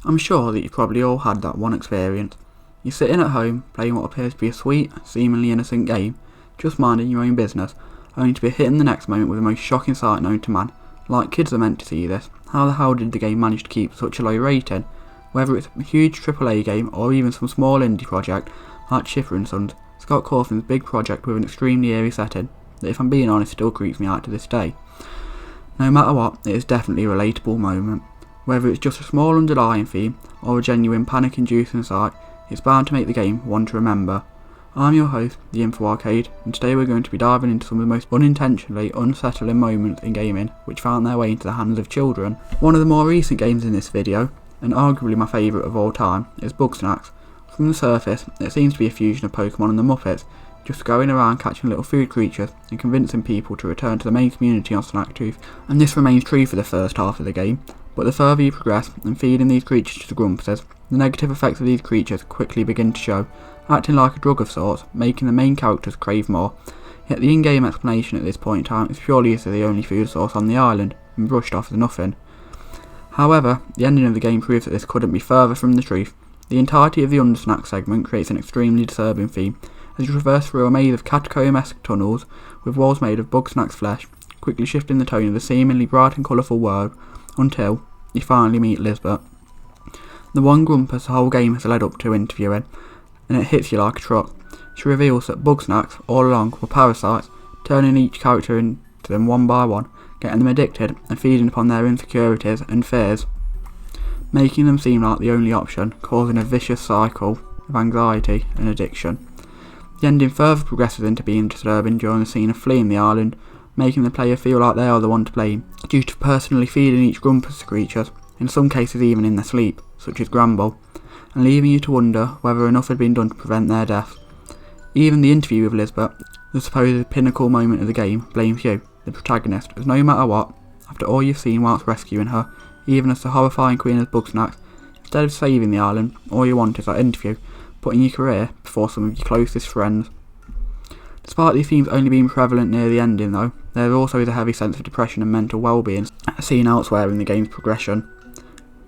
I'm sure that you've probably all had that one experience. You're sitting at home, playing what appears to be a sweet, seemingly innocent game, just minding your own business, only to be hit in the next moment with the most shocking sight known to man. Like kids are meant to see this. How the hell did the game manage to keep such a low rating? Whether it's a huge AAA game or even some small indie project like Schiffer & Sons, Scott Cawthon's big project with an extremely eerie setting that, if I'm being honest, still creeps me out to this day. No matter what, it is definitely a relatable moment. Whether it's just a small underlying theme or a genuine panic-inducing sight, it's bound to make the game one to remember. I'm your host, the Info Arcade, and today we're going to be diving into some of the most unintentionally unsettling moments in gaming which found their way into the hands of children. One of the more recent games in this video, and arguably my favourite of all time, is Bugsnax. From the surface, it seems to be a fusion of Pokémon and the Muppets, just going around catching little food creatures and convincing people to return to the main community on Snacktooth, and this remains true for the first half of the game, but the further you progress and feeding these creatures to the Grumpuses, the negative effects of these creatures quickly begin to show, acting like a drug of sorts, making the main characters crave more. Yet the in-game explanation at this point in time is purely as the only food source on the island, and brushed off as nothing. However, the ending of the game proves that this couldn't be further from the truth. The entirety of the Undersnack segment creates an extremely disturbing theme, as you traverse through a maze of catacomb-esque tunnels, with walls made of Bugsnax flesh, quickly shifting the tone of the seemingly bright and colourful world, until you finally meet Lisbeth. The one Grumpus the whole game has led up to interviewing, and it hits you like a truck. She reveals that Bugsnax, all along, were parasites, turning each character into them one by one, getting them addicted and feeding upon their insecurities and fears, making them seem like the only option, causing a vicious cycle of anxiety and addiction. The ending further progresses into being disturbing during the scene of fleeing the island, making the player feel like they are the one to blame, due to personally feeding each Grumpus to creatures, in some cases even in their sleep, such as Gramble, and leaving you to wonder whether enough had been done to prevent their death. Even the interview with Lisbeth, the supposed pinnacle moment of the game, blames you, the protagonist, as no matter what, after all you've seen whilst rescuing her, even as the horrifying queen of Bugsnax, instead of saving the island, all you want is that interview, putting your career before some of your closest friends. Despite these themes only being prevalent near the ending though, there also is a heavy sense of depression and mental well-being seen elsewhere in the game's progression,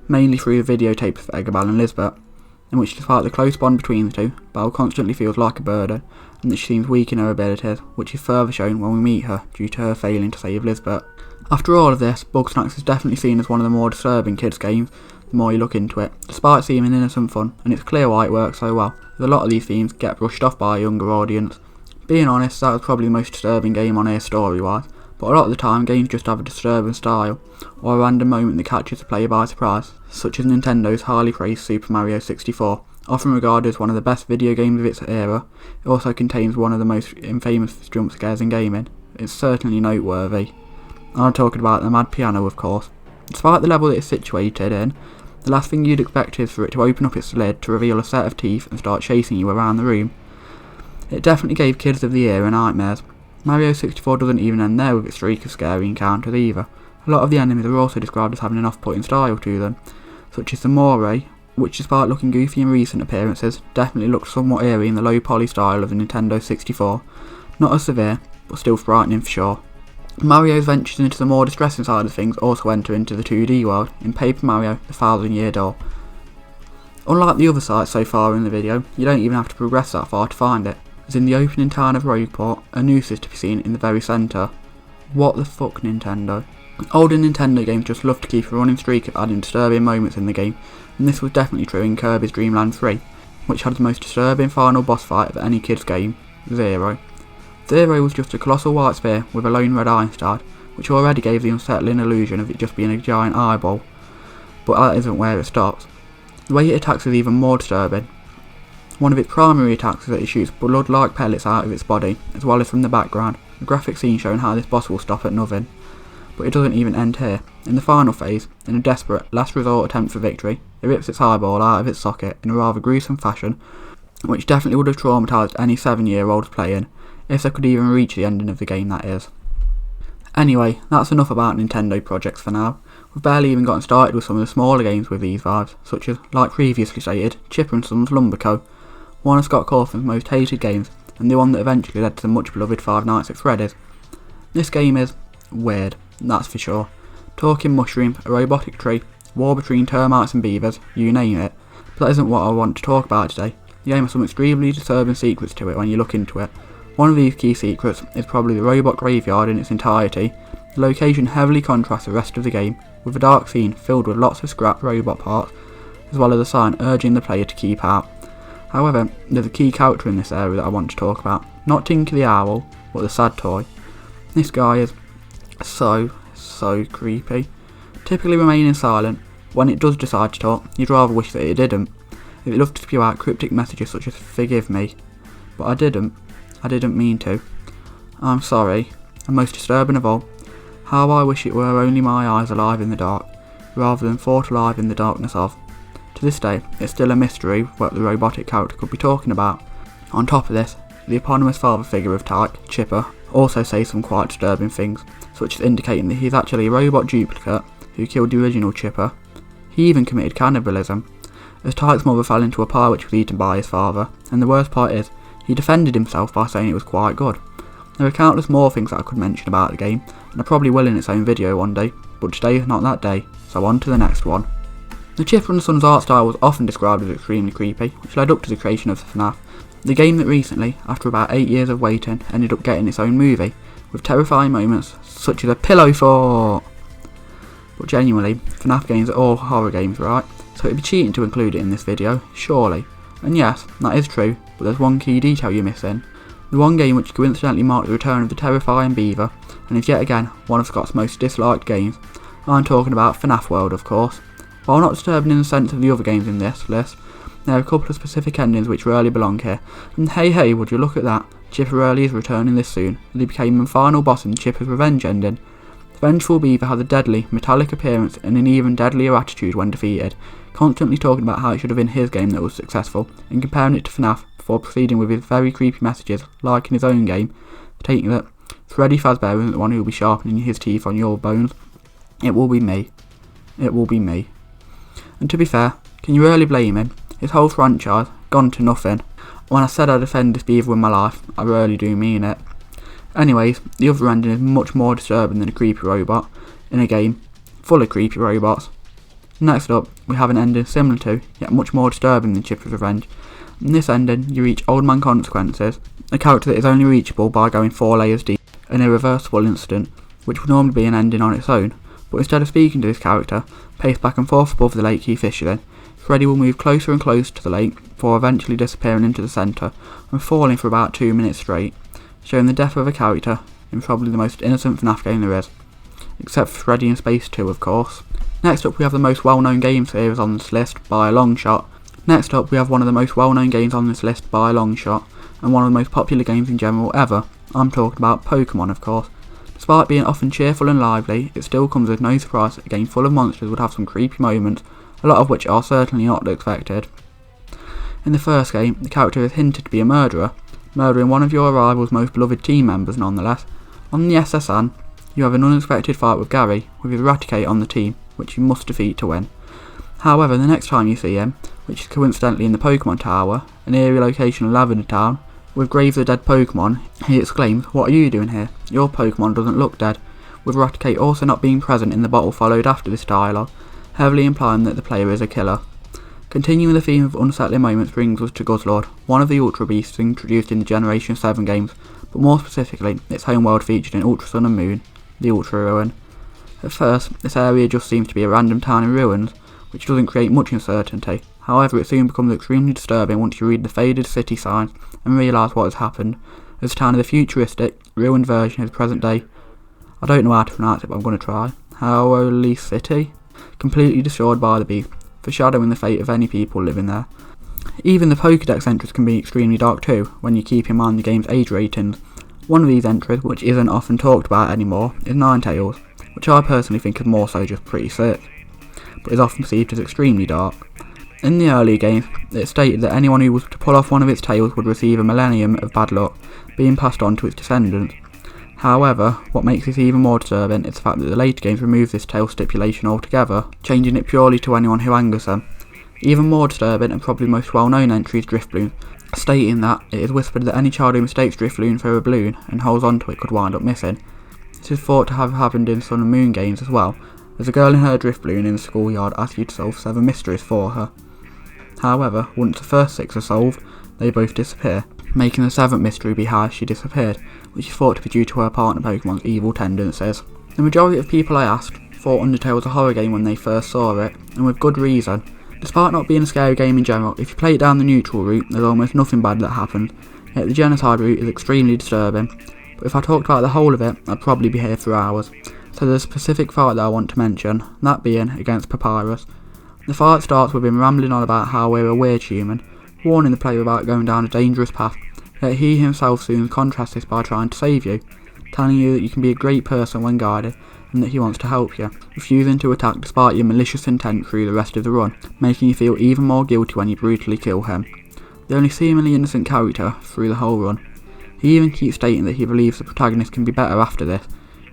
mainly through the videotapes of Eggabell and Lisbeth, in which despite the close bond between the two, Belle constantly feels like a burden, and that she seems weak in her abilities, which is further shown when we meet her due to her failing to save Lisbeth. After all of this, Bugsnax is definitely seen as one of the more disturbing kids games the more you look into it, despite seeming innocent fun, and it's clear why it works so well, as a lot of these themes get brushed off by a younger audience. Being honest, that was probably the most disturbing game on here story-wise, but a lot of the time games just have a disturbing style, or a random moment that catches the player by surprise, such as Nintendo's highly praised Super Mario 64. Often regarded as one of the best video games of its era, it also contains one of the most infamous jump scares in gaming. It's certainly noteworthy. I'm talking about the Mad Piano, of course. Despite the level that it's situated in, the last thing you'd expect is for it to open up its lid to reveal a set of teeth and start chasing you around the room. It definitely gave kids of the era nightmares. Mario 64 doesn't even end there with its streak of scary encounters either. A lot of the enemies are also described as having an off-putting style to them, such as the Moray, which despite looking goofy in recent appearances, definitely looks somewhat eerie in the low poly style of the Nintendo 64. Not as severe, but still frightening for sure. Mario's ventures into the more distressing side of things also enter into the 2D world in Paper Mario: The Thousand Year Door. Unlike the other sites so far in the video, you don't even have to progress that far to find it, as in the opening town of Rogueport, a noose is to be seen in the very centre. What the fuck, Nintendo? Older Nintendo games just love to keep a running streak of adding disturbing moments in the game, and this was definitely true in Kirby's Dream Land 3, which had the most disturbing final boss fight of any kid's game, Zero. Zero was just a colossal white sphere with a lone red eye instead, which already gave the unsettling illusion of it just being a giant eyeball, but that isn't where it stops. The way it attacks is even more disturbing. One of its primary attacks is that it shoots blood-like pellets out of its body, as well as from the background, a graphic scene showing how this boss will stop at nothing. But it doesn't even end here. In the final phase, in a desperate, last resort attempt for victory, it rips its eyeball out of its socket in a rather gruesome fashion, which definitely would have traumatised any 7-year-old playing, if they could even reach the ending of the game, that is. Anyway, that's enough about Nintendo projects for now. We've barely even gotten started with some of the smaller games with these vibes, such as, like previously stated, Chipper & Sons Lumber Co., one of Scott Cawthon's most hated games, and the one that eventually led to the much beloved Five Nights at Freddy's. This game is weird, that's for sure. Talking mushroom, a robotic tree, war between termites and beavers, you name it. But that isn't what I want to talk about today. The game has some extremely disturbing secrets to it when you look into it. One of these key secrets is probably the robot graveyard in its entirety. The location heavily contrasts the rest of the game, with a dark scene filled with lots of scrap robot parts, as well as a sign urging the player to keep out. However, there's a key character in this area that I want to talk about. Not Tinker the Owl, but the sad toy. This guy is so creepy. Typically remaining silent, when it does decide to talk, you'd rather wish that it didn't. It loved to spew out cryptic messages such as "forgive me," but I didn't mean to. I'm sorry, and most disturbing of all, how I wish it were only my eyes alive in the dark, rather than thought alive in the darkness of. To this day, it's still a mystery what the robotic character could be talking about. On top of this, the eponymous father figure of Tyke, Chipper, also says some quite disturbing things, such as indicating that he's actually a robot duplicate who killed the original Chipper. He even committed cannibalism, as Tyke's mother fell into a pie which was eaten by his father, and the worst part is, he defended himself by saying it was quite good. There are countless more things that I could mention about the game, and I probably will in its own video one day, but today is not that day, so on to the next one. The Chipper and Sons art style was often described as extremely creepy, which led up to the creation of FNaF, the game that recently, after about 8 years of waiting, ended up getting its own movie, with terrifying moments such as a pillow fort. But genuinely, FNaF games are all horror games, right? So it'd be cheating to include it in this video, surely. And yes, that is true, but there's one key detail you're missing. The one game which coincidentally marked the return of the terrifying beaver, and is yet again one of Scott's most disliked games. I'm talking about FNaF World, of course. While not disturbing in the sense of the other games in this list, there are a couple of specific endings which really belong here, and hey would you look at that, Chipper really is returning this soon, and he became the final boss in Chipper's revenge ending. The vengeful beaver has a deadly, metallic appearance and an even deadlier attitude when defeated, constantly talking about how it should have been his game that was successful, and comparing it to FNaF before proceeding with his very creepy messages, like in his own game, stating that Freddy Fazbear isn't the one who will be sharpening his teeth on your bones. It will be me. It will be me. And to be fair, can you really blame him? His whole franchise, gone to nothing. When I said I'd defend this beaver with my life, I really do mean it. Anyways, the other ending is much more disturbing than a creepy robot, in a game full of creepy robots. Next up, we have an ending similar to, yet much more disturbing than Chipper's Revenge. In this ending, you reach Old Man Consequences, a character that is only reachable by going 4 layers deep, an irreversible incident, which would normally be an ending on its own, but instead of speaking to this character, paced back and forth above the lake he fishes in, Freddy will move closer and closer to the lake, before eventually disappearing into the centre, and falling for about 2 minutes straight, showing the death of a character in probably the most innocent FNaF game there is. Except for Freddy in Space 2, of course. Next up we have the most well-known game series on this list by a long shot. Next up we have one of the most well-known games on this list by a long shot, and one of the most popular games in general ever. I'm talking about Pokémon, of course. Despite being often cheerful and lively, it still comes as no surprise that a game full of monsters would have some creepy moments, a lot of which are certainly not expected. In the first game, the character is hinted to be a murderer, murdering one of your rival's most beloved team members nonetheless. On the SSN, you have an unexpected fight with Gary, with Eradicate on the team, which you must defeat to win. However, the next time you see him, which is coincidentally in the Pokémon Tower, an eerie location in Lavender Town, with graves of dead Pokémon, he exclaims, "What are you doing here? Your Pokémon doesn't look dead," with Eradicate also not being present in the bottle followed after this dialogue, heavily implying that the player is a killer. Continuing the theme of unsettling moments brings us to Guzzlord, one of the Ultra Beasts introduced in the Generation 7 games, but more specifically, its homeworld featured in Ultra Sun and Moon, the Ultra Ruin. At first, this area just seems to be a random town in ruins, which doesn't create much uncertainty. However, it soon becomes extremely disturbing once you read the faded city signs and realise what has happened, as the town is a futuristic, ruined version of the present day, I don't know how to pronounce it but I'm going to try, Howoli City, completely destroyed by the beast, foreshadowing the fate of any people living there. Even the Pokédex entries can be extremely dark too, when you keep in mind the game's age ratings. One of these entries, which isn't often talked about anymore, is Ninetales, which I personally think is more so just pretty sick, but is often perceived as extremely dark. In the earlier games, it stated that anyone who was to pull off one of its tails would receive a millennium of bad luck, being passed on to its descendants. However, what makes this even more disturbing is the fact that the later games remove this tail stipulation altogether, changing it purely to anyone who angers them. Even more disturbing, and probably the most well-known entry, is Drifloon, stating that it is whispered that any child who mistakes Drifloon for a balloon and holds onto it could wind up missing. This is thought to have happened in Sun and Moon games as well, There's a girl in her drift balloon in the schoolyard asks you to solve 7 mysteries for her. However, once the first 6 are solved, they both disappear, making the 7th mystery be how she disappeared, which is thought to be due to her partner Pokemon's evil tendencies. The majority of people I asked thought Undertale was a horror game when they first saw it, and with good reason. Despite not being a scary game in general, if you play it down the neutral route, there's almost nothing bad that happens, yet the genocide route is extremely disturbing. But if I talked about the whole of it, I'd probably be here for hours. So there's a specific fight that I want to mention, that being against Papyrus. The fight starts with him rambling on about how we're a weird human, warning the player about going down a dangerous path, yet he himself soon contrasts this by trying to save you, telling you that you can be a great person when guided, and that he wants to help you, refusing to attack despite your malicious intent through the rest of the run, making you feel even more guilty when you brutally kill him. The only seemingly innocent character through the whole run. He even keeps stating that he believes the protagonist can be better after this,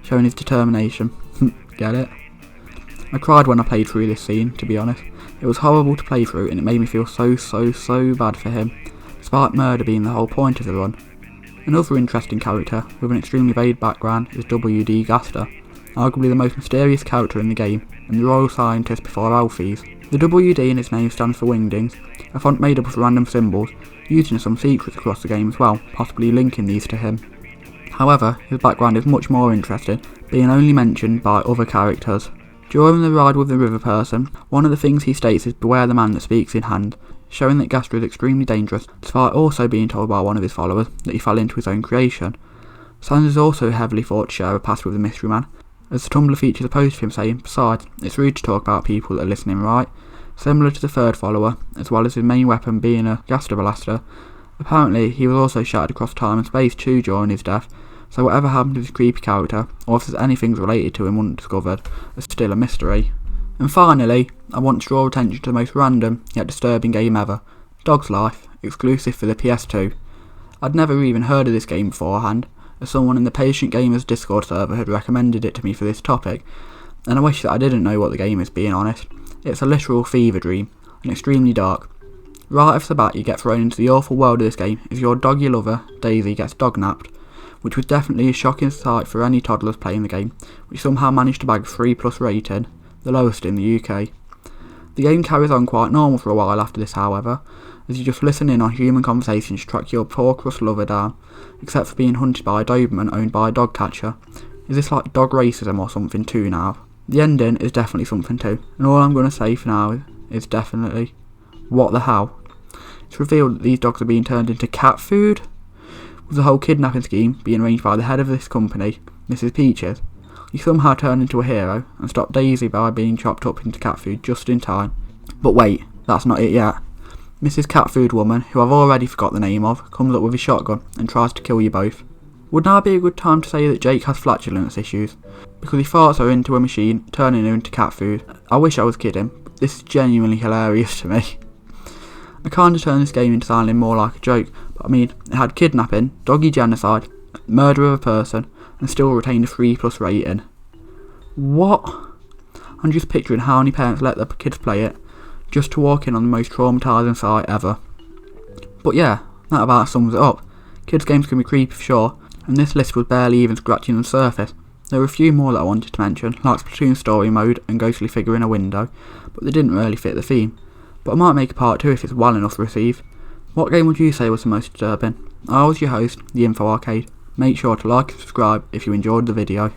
showing his determination. Get it? I cried when I played through this scene, to be honest. It was horrible to play through and it made me feel so bad for him, despite murder being the whole point of the run. Another interesting character, with an extremely vague background, is WD Gaster, arguably the most mysterious character in the game, and the royal scientist before Alphys. The WD in his name stands for Wingdings, a font made up of random symbols, used in some secrets across the game as well, possibly linking these to him. However, his background is much more interesting, being only mentioned by other characters. During the ride with the river person, one of the things he states is beware the man that speaks in hand, showing that Gaster is extremely dangerous, despite also being told by one of his followers that he fell into his own creation. Sans is also heavily thought to share a past with the mystery man, as the Tumblr features a post of him saying, besides, it's rude to talk about people that are listening, right? Similar to the third follower, as well as his main weapon being a Gaster blaster. Apparently, he was also shattered across time and space too during his death, so whatever happened to this creepy character, or if there's anything related to him undiscovered, is still a mystery. And finally, I want to draw attention to the most random, yet disturbing game ever, Dog's Life, exclusive for the PS2. I'd never even heard of this game beforehand, as someone in the Patient Gamers Discord server had recommended it to me for this topic, and I wish that I didn't know what the game is, being honest. It's a literal fever dream, and extremely dark. Right off the bat you get thrown into the awful world of this game as your doggy lover, Daisy, gets dognapped, which was definitely a shocking sight for any toddlers playing the game, which somehow managed to bag 3+ rating, the lowest in the UK. The game carries on quite normal for a while after this, however, as you just listen in on human conversations to track your poor crust lover down, except for being hunted by a Doberman owned by a dog catcher. Is this like dog racism or something too now? The ending is definitely something too, and all I'm going to say for now is definitely, what the hell? It's revealed that these dogs are being turned into cat food, with the whole kidnapping scheme being arranged by the head of this company, Mrs. Peaches. You somehow turn into a hero and stop Daisy by being chopped up into cat food just in time. But wait, that's not it yet. Mrs. Cat Food Woman, who I've already forgot the name of, comes up with a shotgun and tries to kill you both. Would now be a good time to say that Jake has flatulence issues, because he farts her into a machine, turning her into cat food. I wish I was kidding, but this is genuinely hilarious to me. I kinda turned this game into sounding more like a joke, but I mean, it had kidnapping, doggy genocide, murder of a person, and still retained a 3+ rating. What? I'm just picturing how many parents let their kids play it, just to walk in on the most traumatising sight ever. But yeah, that about sums it up. Kids games can be creepy for sure, and this list was barely even scratching the surface. There were a few more that I wanted to mention, like Splatoon Story Mode and Ghostly Figure in a Window, but they didn't really fit the theme. But I might make a part 2 if it's well enough received. What game would you say was the most disturbing? I was your host, the Info Arcade. Make sure to like and subscribe if you enjoyed the video.